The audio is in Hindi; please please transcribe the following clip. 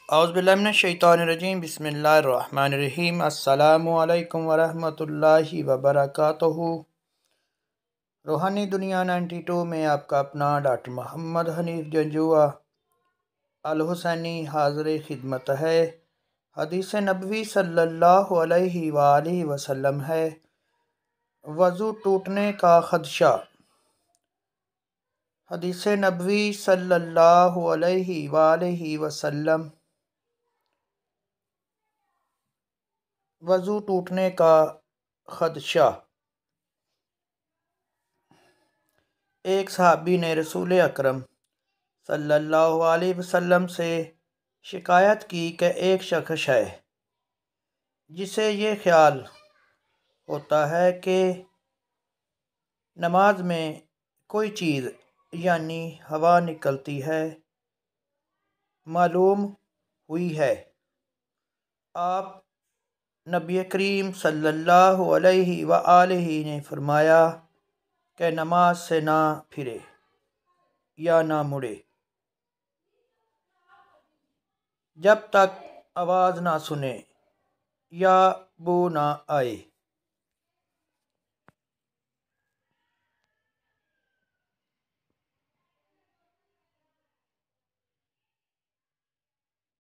औज़ुबिल्लाहिमिनश्शैतानिर्रजीम बिस्मिल्लाहिर्रहमानिर्रहीम अस्सलामु अलैकुम वरहमतुल्लाहि वबरकातुहू। रूहानी दुनिया 92 में आपका अपना डॉक्टर मोहम्मद हनीफ जंजुआ अल हुसैनी हाज़िर खिदमत है। हदीस नबवी सल्लल्लाहु अलैहि वालैहि वसल्लम है, वज़ू टूटने का खदशा। हदीस नबवी सल्लल्लाहु अलैहि वालैहि वसल्लम, वज़ू टूटने का खदशा। एक सहाबी ने रसूल अकरम सल्लल्लाहु अलैहि वसल्लम से शिकायत की कि एक शख्स है जिसे ये ख्याल होता है कि नमाज में कोई चीज़ यानी हवा निकलती है, मालूम हुई है। आप नबी करीम सल्लल्लाहु अलैहि वआलिहि ने फरमाया कि नमाज से ना फिरे या ना मुड़े जब तक आवाज़ ना सुने या बू ना आए।